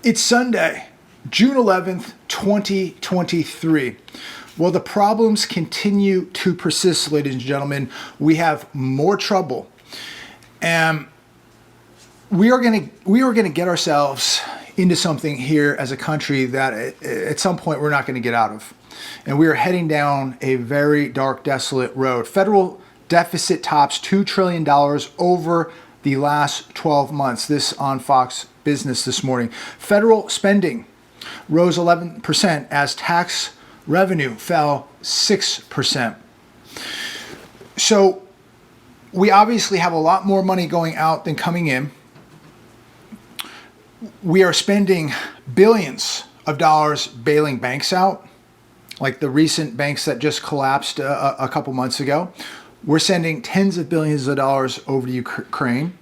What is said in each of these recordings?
It's Sunday, June 11th, 2023. Well, the problems continue to persist, ladies and gentlemen. We have more trouble. And we are going to get ourselves into something here as a country that at some point we're not going to get out of. And we are heading down a very dark, desolate road. Federal deficit tops $2 trillion over the last 12 months. This on Fox Business this morning. Federal spending rose 11% as tax revenue fell 6%. So we obviously have a lot more money going out than coming in. We are spending billions of dollars bailing banks out, like the recent banks that just collapsed a couple months ago. We're sending tens of billions of dollars over to Ukraine.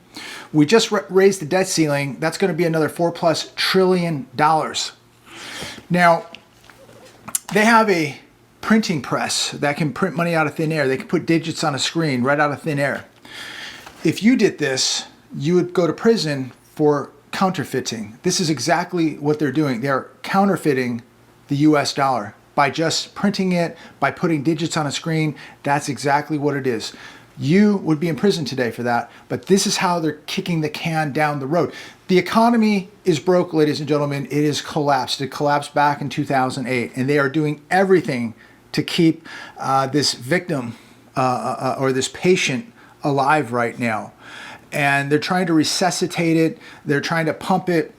We just raised the debt ceiling. That's going to be another $4+ trillion. Now, they have a printing press that can print money out of thin air. They can put digits on a screen right out of thin air. If you did this, you would go to prison for counterfeiting. This is exactly what they're doing. They're counterfeiting the US dollar by just printing it, by putting digits on a screen. That's exactly what it is. You would be in prison today for that, but this is how they're kicking the can down the road. The economy is broke, ladies and gentlemen. It is collapsed. It collapsed back in 2008, and they are doing everything to keep this victim or this patient alive right now. And they're trying to resuscitate it. They're trying to pump it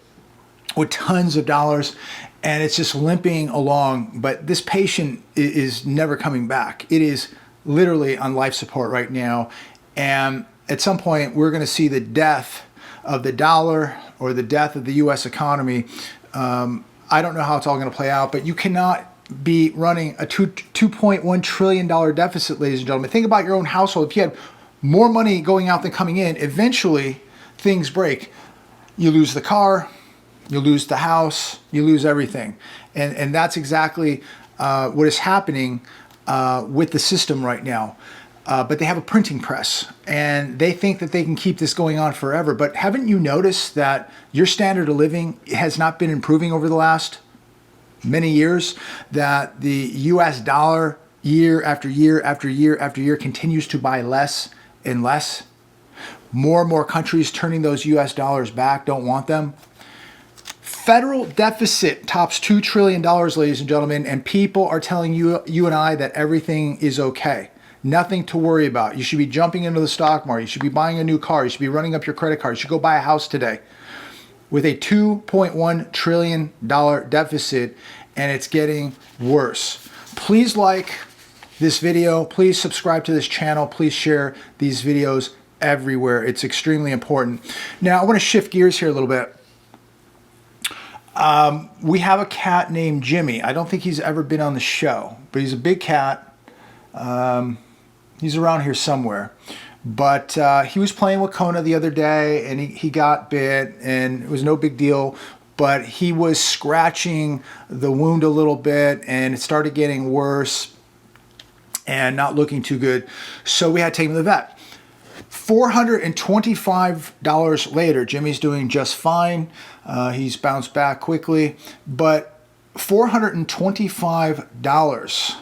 with tons of dollars, and it's just limping along. But this patient is never coming back. It is literally on life support right now. And at some point, we're going to see the death of the dollar or the death of the U.S. economy. I don't know how it's all going to play out, but you cannot be running a $2.1 trillion deficit, ladies and gentlemen. Think about your own household. If you had more money going out than coming in, eventually things break. You lose the car, you lose the house, you lose everything. And that's exactly what is happening with the system right now. But they have a printing press, and they think that they can keep this going on forever. But haven't you noticed that your standard of living has not been improving over the last many years? That the US dollar year after year after year after year continues to buy less and less? More and more countries turning those US dollars back, don't want them. Federal deficit tops $2 trillion, ladies and gentlemen, and people are telling you and I that everything is okay. Nothing to worry about. You should be jumping into the stock market. You should be buying a new car. You should be running up your credit card. You should go buy a house today. With a $2.1 trillion deficit, and it's getting worse. Please like this video. Please subscribe to this channel. Please share these videos everywhere. It's extremely important. Now, I want to shift gears here a little bit. We have a cat named Jimmy. I don't think he's ever been on the show, but he's a big cat. He's around here somewhere. But he was playing with Kona the other day, and he got bit, and it was no big deal. But he was scratching the wound a little bit, and it started getting worse and not looking too good. So we had to take him to the vet. $425 later, Jimmy's doing just fine. He's bounced back quickly, but $425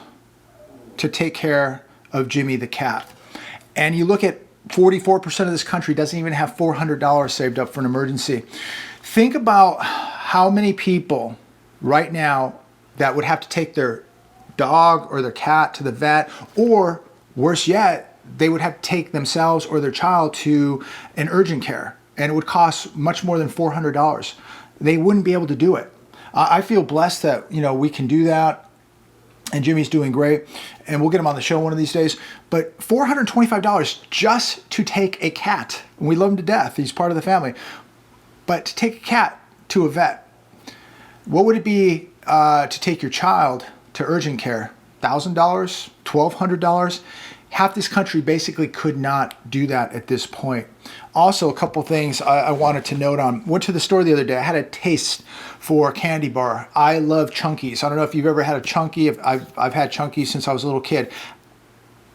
to take care of Jimmy the cat. And you look at 44% of this country doesn't even have $400 saved up for an emergency. Think about how many people right now that would have to take their dog or their cat to the vet, or worse yet, they would have to take themselves or their child to an urgent care, and it would cost much more than $400. They wouldn't be able to do it. I feel blessed that, we can do that, and Jimmy's doing great, and we'll get him on the show one of these days. But $425 just to take a cat, and we love him to death. He's part of the family. But to take a cat to a vet, what would it be to take your child to urgent care? $1,000? $1,200? Half this country basically could not do that at this point. Also, a couple things I wanted to note on. Went to the store the other day. I had a taste for a candy bar. I love Chunkies. I don't know if you've ever had a Chunky. I've had Chunkies since I was a little kid.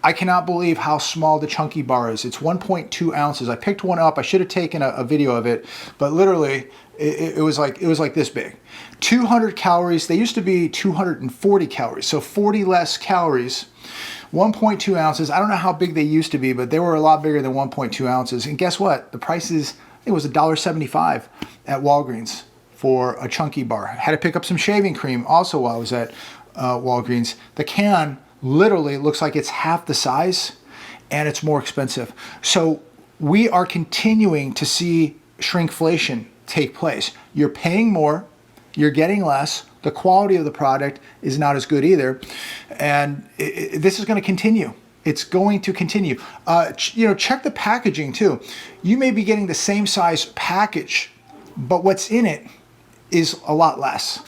I cannot believe how small the chunky bar is. It's 1.2 ounces. I picked one up. I should have taken a video of it, but literally it was like this big. 200 calories. They used to be 240 calories, so 40 less calories. 1.2 ounces. I don't know how big they used to be, but they were a lot bigger than 1.2 ounces. And guess what? The price is, I think it was $1.75 at Walgreens for a chunky bar. I had to pick up some shaving cream also while I was at Walgreens. The can literally looks like it's half the size and it's more expensive. So we are continuing to see shrinkflation take place. You're paying more, you're getting less, the quality of the product is not as good either. And this is going to continue. It's going to continue. Check the packaging too. You may be getting the same size package, but what's in it is a lot less.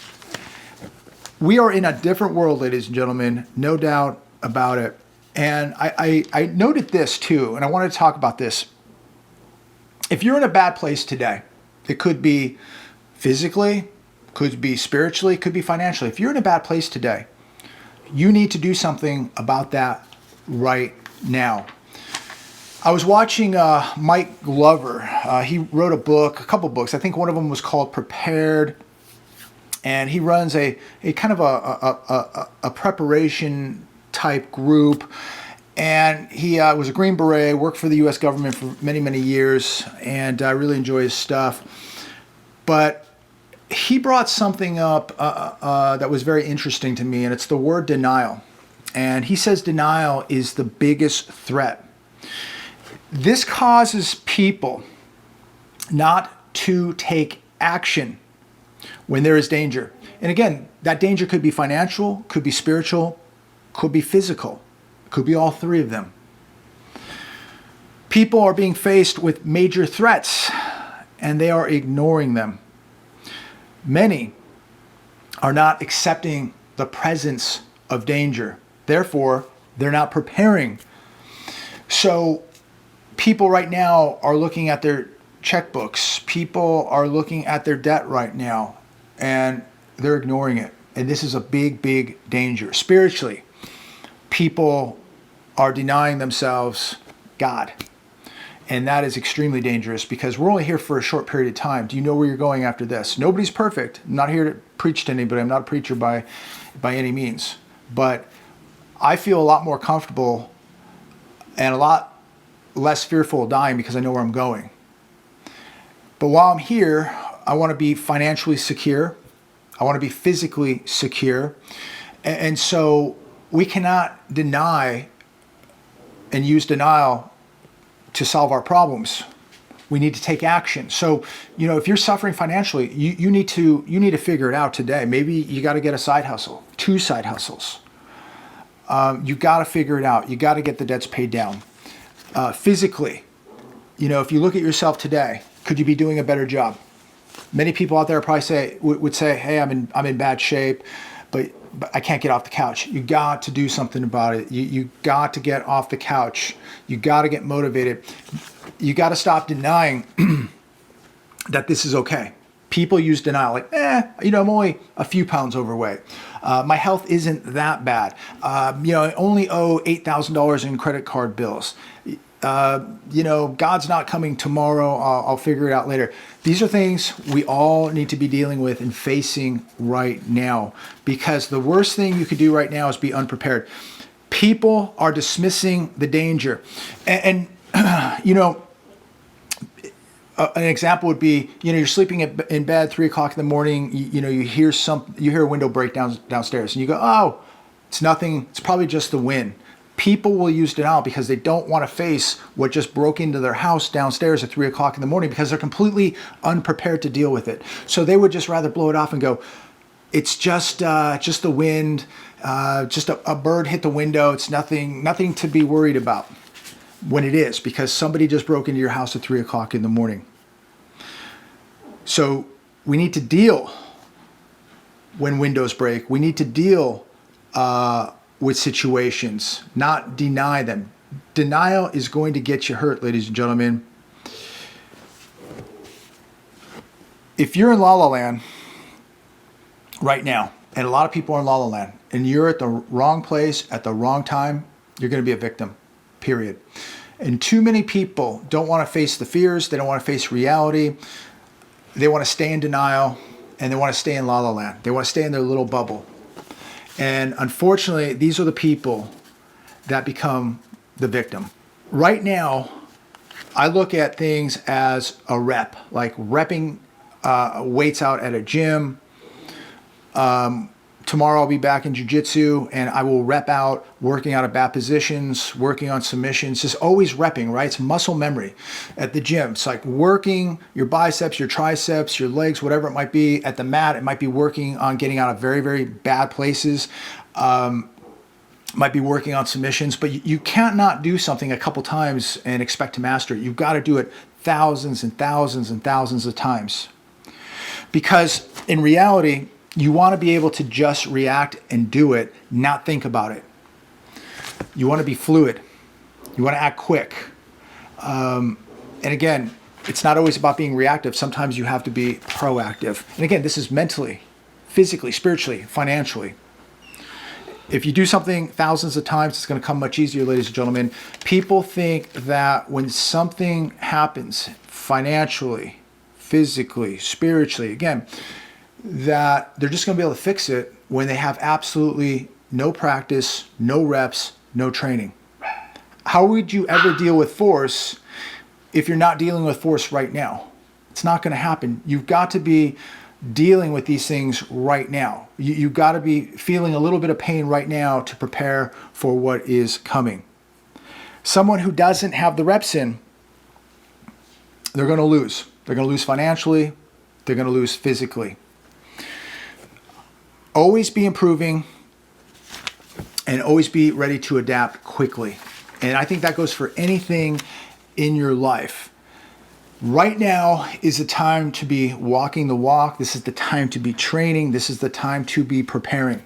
We are in a different world, ladies and gentlemen, no doubt about it. And I noted this too, and I wanted to talk about this. If you're in a bad place today, it could be physically, could be spiritually, could be financially. If you're in a bad place today, you need to do something about that right now. I was watching Mike Glover. He wrote a couple books. I think one of them was called Prepared. And he runs a kind of a preparation type group. And he was a Green Beret, worked for the U.S. government for many, many years, and I really enjoy his stuff. But he brought something up that was very interesting to me, and it's the word denial. And he says denial is the biggest threat. This causes people not to take action when there is danger. And again, that danger could be financial, could be spiritual, could be physical, could be all three of them. People are being faced with major threats and they are ignoring them. Many are not accepting the presence of danger. Therefore, they're not preparing. So people right now are looking at their checkbooks. People are looking at their debt right now and they're ignoring it. And this is a big, big danger. Spiritually, people are denying themselves God. And that is extremely dangerous because we're only here for a short period of time. Do you know where you're going after this? Nobody's perfect. I'm not here to preach to anybody. I'm not a preacher by any means. But I feel a lot more comfortable and a lot less fearful of dying because I know where I'm going. But while I'm here, I want to be financially secure. I want to be physically secure. And so we cannot deny and use denial to solve our problems. We need to take action. So, if you're suffering financially, you need to figure it out today. Maybe you got to get a side hustle, 2 side hustles. You got to figure it out. You got to get the debts paid down. Physically, if you look at yourself today, could you be doing a better job? Many people out there probably would say, "Hey, I'm in bad shape, but I can't get off the couch." You got to do something about it. You got to get off the couch. You got to get motivated. You got to stop denying that this is okay. People use denial like, I'm only a few pounds overweight. My health isn't that bad. I only owe $8,000 in credit card bills. God's not coming tomorrow. I'll figure it out later. These are things we all need to be dealing with and facing right now, because the worst thing you could do right now is be unprepared. People are dismissing the danger. And an example would be, you're sleeping in bed, 3 o'clock in the morning, you hear a window break downstairs and you go, oh, it's nothing. It's probably just the wind. People will use denial because they don't want to face what just broke into their house downstairs at 3 o'clock in the morning because they're completely unprepared to deal with it. So they would just rather blow it off and go, it's just the wind, just a bird hit the window. It's nothing to be worried about, when it is, because somebody just broke into your house at 3 o'clock in the morning. So we need to deal when windows break. We need to deal with situations, not deny them. Denial is going to get you hurt, ladies and gentlemen. If you're in La La Land right now, and a lot of people are in La La Land, and you're at the wrong place at the wrong time, you're going to be a victim, period. And too many people don't want to face the fears. They don't want to face reality. They want to stay in denial, and they want to stay in la la land. They want to stay in their little bubble. And unfortunately, these are the people that become the victim. Right now, I look at things as a rep, like repping weights out at a gym. Tomorrow I'll be back in jiu-jitsu and I will rep out working out of bad positions, working on submissions, just always repping, right? It's muscle memory at the gym. It's like working your biceps, your triceps, your legs, whatever it might be. At the mat, it might be working on getting out of very, very bad places. Might be working on submissions, but you can't not do something a couple times and expect to master it. You've got to do it thousands and thousands and thousands of times. Because in reality, you want to be able to just react and do it, not think about it. You want to be fluid. You want to act quick. And again, it's not always about being reactive. Sometimes you have to be proactive. And again, this is mentally, physically, spiritually, financially. If you do something thousands of times, it's going to come much easier, ladies and gentlemen. People think that when something happens financially, physically, spiritually, again, that they're just going to be able to fix it when they have absolutely no practice, no reps, no training. How would you ever deal with force if you're not dealing with force right now? It's not going to happen. You've got to be dealing with these things right now. You've got to be feeling a little bit of pain right now to prepare for what is coming. Someone who doesn't have the reps in, they're going to lose. They're going to lose financially. They're going to lose physically. Always be improving and always be ready to adapt quickly. And I think that goes for anything in your life. Right now is the time to be walking the walk. This is the time to be training. This is the time to be preparing.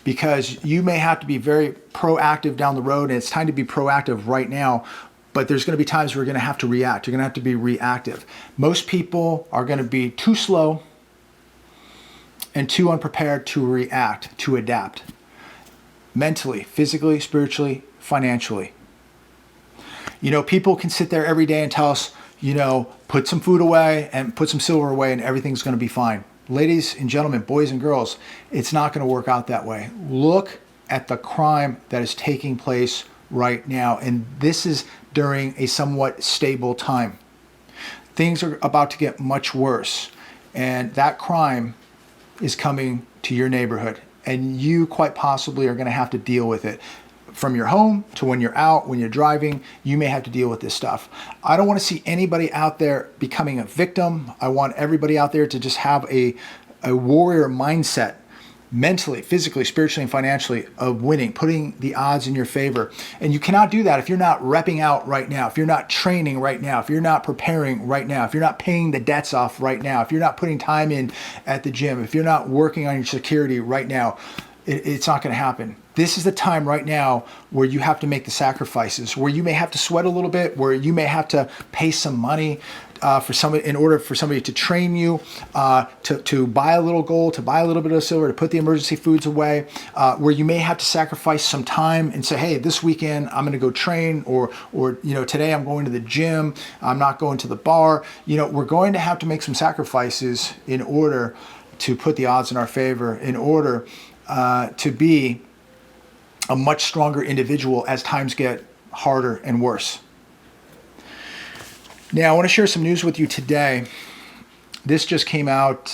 Because you may have to be very proactive down the road, and it's time to be proactive right now. But there's going to be times where you're going to have to react. You're going to have to be reactive. Most people are going to be too slow and too unprepared to react, to adapt. Mentally, physically, spiritually, financially. You know, people can sit there every day and tell us, you know, put some food away and put some silver away and everything's going to be fine. Ladies and gentlemen, boys and girls, it's not going to work out that way. Look at the crime that is taking place right now. And this is during a somewhat stable time. Things are about to get much worse. And that crime is coming to your neighborhood. And you quite possibly are going to have to deal with it. From your home to when you're out, when you're driving, you may have to deal with this stuff. I don't want to see anybody out there becoming a victim. I want everybody out there to just have a warrior mindset, mentally, physically, spiritually, and financially, of winning, putting the odds in your favor. And you cannot do that if you're not repping out right now, if you're not training right now, if you're not preparing right now, if you're not paying the debts off right now, if you're not putting time in at the gym, if you're not working on your security right now. It's not going to happen. This is the time right now where you have to make the sacrifices, where you may have to sweat a little bit, where you may have to pay some money for somebody, in order for somebody to train you, to buy a little gold, to buy a little bit of silver, to put the emergency foods away, where you may have to sacrifice some time and say, hey, this weekend I'm going to go train, or you know, today I'm going to the gym, I'm not going to the bar. You know, we're going to have to make some sacrifices in order to put the odds in our favor, in order to be a much stronger individual as times get harder and worse. Now, I want to share some news with you today. This just came out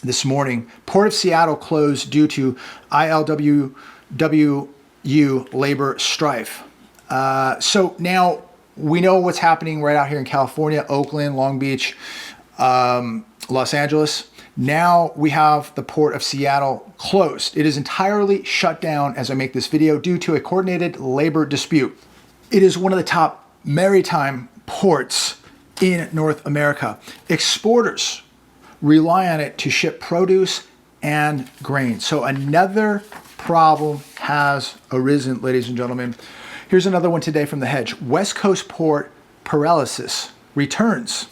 this morning. Port of Seattle closed due to ILWU labor strife. So now we know what's happening right out here in California, Oakland, Long Beach, Los Angeles. Now we have the Port of Seattle closed. It is entirely shut down as I make this video due to a coordinated labor dispute. It is one of the top maritime ports in North America. Exporters rely on it to ship produce and grain. So another problem has arisen, ladies and gentlemen. Here's another one today from The Hedge. West Coast port paralysis returns.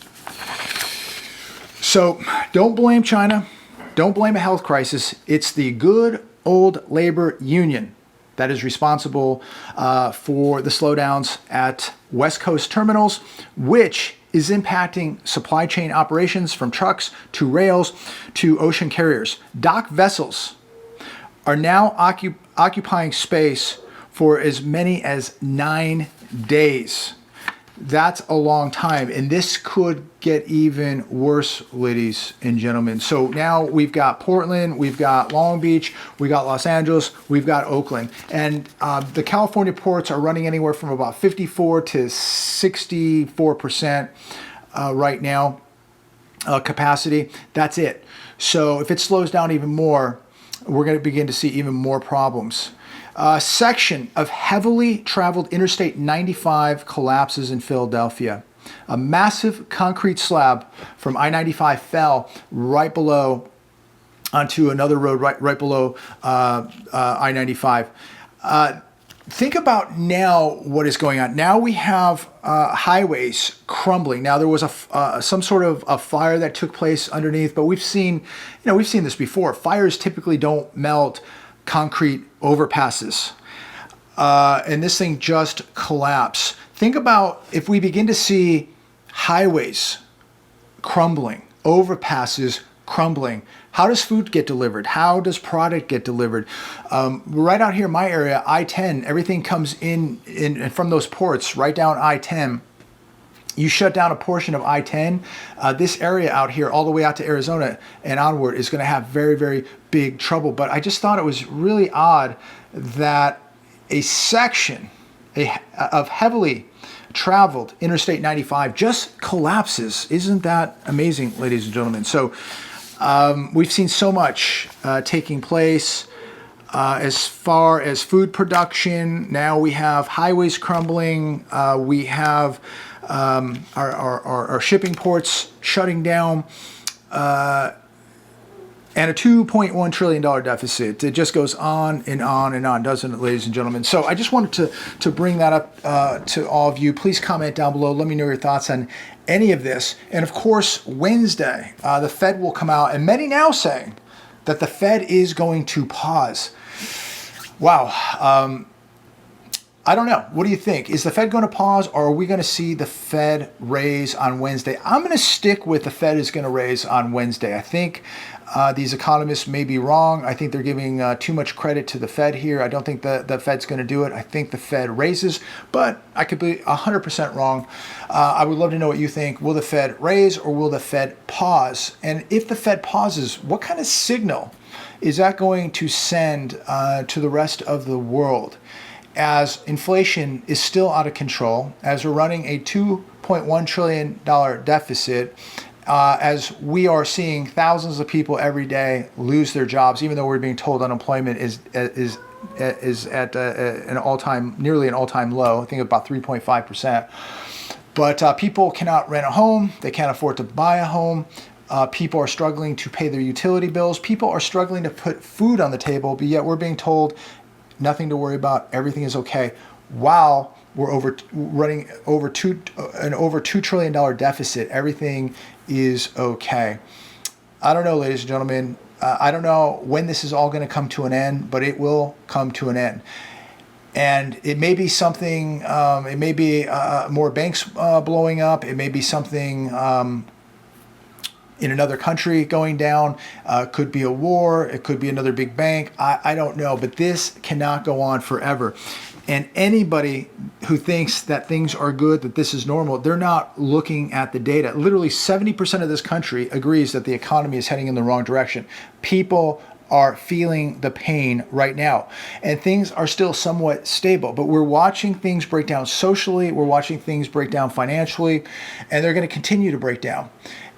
So don't blame China. Don't blame a health crisis. It's the good old labor union that is responsible for the slowdowns at West Coast terminals, which is impacting supply chain operations from trucks to rails to ocean carriers. Dock vessels are now occupying space for as many as 9 days. That's a long time, and this could get even worse, ladies and gentlemen. So now we've got Portland, we've got Long Beach, we got Los Angeles, we've got Oakland, and the California ports are running anywhere from about 54 to 64% right now capacity. That's it. So if it slows down even more, we're going to begin to see even more problems. A section of heavily traveled Interstate 95 collapses in Philadelphia. A massive concrete slab from I-95 fell right below onto another road right below I-95. Think about now what is going on. Now we have highways crumbling. Now there was some sort of a fire that took place underneath, but we've seen this before. Fires typically don't melt concrete overpasses, and this thing just collapsed. Think about if we begin to see highways crumbling, overpasses crumbling. How does food get delivered? How does product get delivered? Right out here in my area, I-10, everything comes in from those ports right down I-10. You shut down a portion of I-10, this area out here all the way out to Arizona and onward is going to have very, very big trouble. But I just thought it was really odd that a section of heavily traveled Interstate 95 just collapses. Isn't that amazing, ladies and gentlemen? So we've seen so much taking place as far as food production. Now we have highways crumbling. We have our shipping ports shutting down, and a $2.1 trillion deficit. It just goes on and on and on, doesn't it, ladies and gentlemen? So I just wanted to bring that up to all of you. Please comment down below. Let me know your thoughts on any of this. And of course, Wednesday, the Fed will come out, and many now saying that the Fed is going to pause. Wow. I don't know. What do you think? Is the Fed going to pause, or are we going to see the Fed raise on Wednesday? I'm going to stick with the Fed is going to raise on Wednesday. I think these economists may be wrong. I think they're giving too much credit to the Fed here. I don't think the Fed's going to do it. I think the Fed raises, but I could be 100% wrong. I would love to know what you think. Will the Fed raise, or will the Fed pause? And if the Fed pauses, what kind of signal is that going to send to the rest of the world? As inflation is still out of control, as we're running a $2.1 trillion deficit, as we are seeing thousands of people every day lose their jobs, even though we're being told unemployment is at nearly an all-time low. I think about 3.5%. But people cannot rent a home. They can't afford to buy a home. People are struggling to pay their utility bills. People are struggling to put food on the table, but yet we're being told nothing to worry about. Everything is okay. While we're running over $2 trillion deficit, everything is okay. I don't know, ladies and gentlemen. I don't know when this is all going to come to an end, but it will come to an end. And it may be something. It may be more banks blowing up. It may be something in another country going down. Could be a war. It could be another big bank. I don't know, but this cannot go on forever. And anybody who thinks that things are good, that this is normal, they're not looking at the data. Literally 70% of this country agrees that the economy is heading in the wrong direction. People are feeling the pain right now, and things are still somewhat stable, but we're watching things break down socially, we're watching things break down financially, and they're going to continue to break down.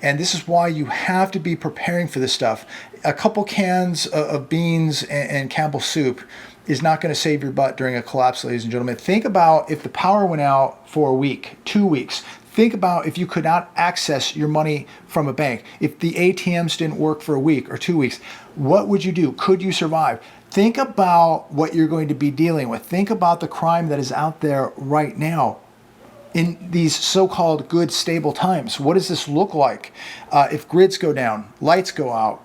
And this is why you have to be preparing for this stuff. A couple cans of beans and Campbell's soup is not going to save your butt during a collapse, ladies and gentlemen. Think about if the power went out for a week, 2 weeks. Think about if you could not access your money from a bank. If the ATMs didn't work for a week or 2 weeks, what would you do? Could you survive? Think about what you're going to be dealing with. Think about the crime that is out there right now in these so-called good, stable times. What does this look like? If grids go down, lights go out,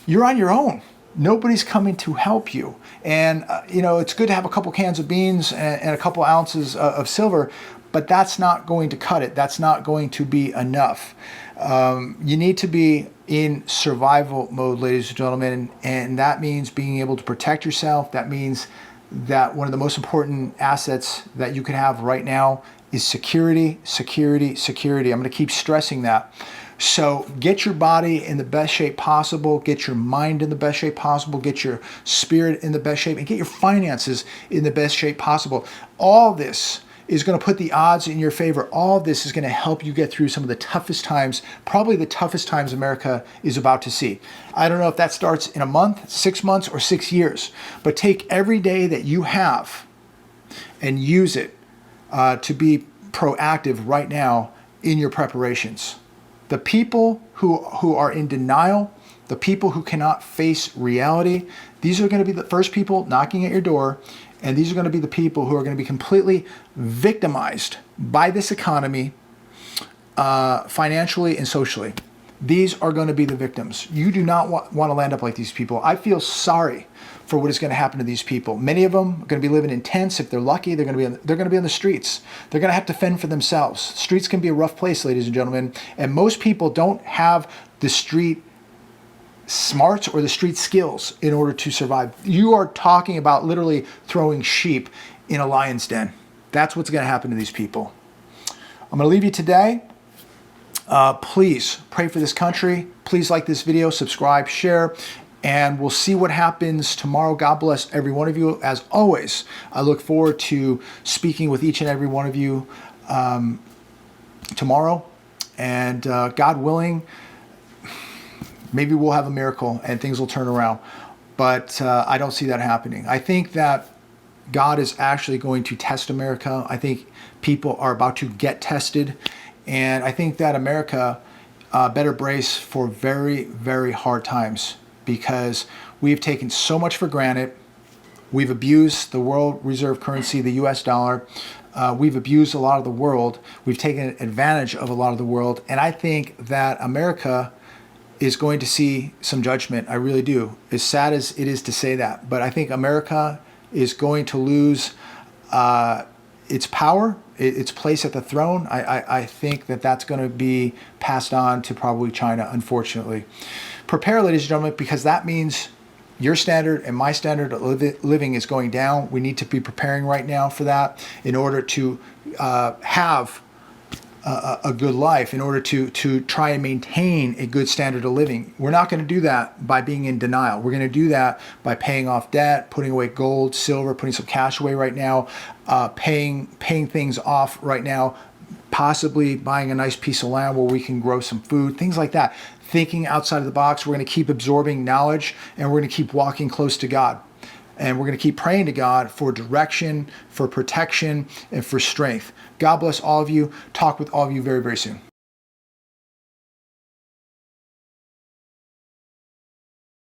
you're on your own. Nobody's coming to help you. And, it's good to have a couple cans of beans and a couple ounces of silver, but that's not going to cut it. That's not going to be enough. You need to be in survival mode, ladies and gentlemen, and that means being able to protect yourself. That means that one of the most important assets that you can have right now is security, security, security. I'm going to keep stressing that. So get your body in the best shape possible, get your mind in the best shape possible, get your spirit in the best shape, and get your finances in the best shape possible. All this is going to put the odds in your favor. All this is going to help you get through some of the toughest times, probably the toughest times America is about to see. I don't know if that starts in a month, 6 months, or 6 years, but take every day that you have and use it to be proactive right now in your preparations. The people who are in denial, the people who cannot face reality, these are going to be the first people knocking at your door, and these are going to be the people who are going to be completely victimized by this economy, financially and socially. These are going to be the victims. You do not want to land up like these people. I feel sorry for what is going to happen to these people. Many of them are going to be living in tents. If they're lucky, they're going to be on the streets. They're going to have to fend for themselves. Streets can be a rough place, ladies and gentlemen, and most people don't have the street smarts or the street skills in order to survive. You are talking about literally throwing sheep in a lion's den. That's what's going to happen to these people. I'm going to leave you today. Please pray for this country. Please like this video, subscribe, share, and we'll see what happens tomorrow. God bless every one of you. As always, I look forward to speaking with each and every one of you tomorrow. And God willing, maybe we'll have a miracle and things will turn around. But I don't see that happening. I think that God is actually going to test America. I think people are about to get tested. And I think that America better brace for very, very hard times, because we've taken so much for granted. We've abused the world reserve currency, the US dollar. We've abused a lot of the world. We've taken advantage of a lot of the world. And I think that America is going to see some judgment. I really do. As sad as it is to say that. But I think America is going to lose its power, its place at the throne. I think that that's going to be passed on to probably China, unfortunately. Prepare, ladies and gentlemen, because that means your standard and my standard of living is going down. We need to be preparing right now for that in order to have a good life, in order to try and maintain a good standard of living. We're not going to do that by being in denial. We're going to do that by paying off debt, putting away gold, silver, putting some cash away right now, paying things off right now, possibly buying a nice piece of land where we can grow some food, things like that. Thinking outside of the box. We're going to keep absorbing knowledge, and we're going to keep walking close to God. And we're going to keep praying to God for direction, for protection, and for strength. God bless all of you. Talk with all of you very, very soon.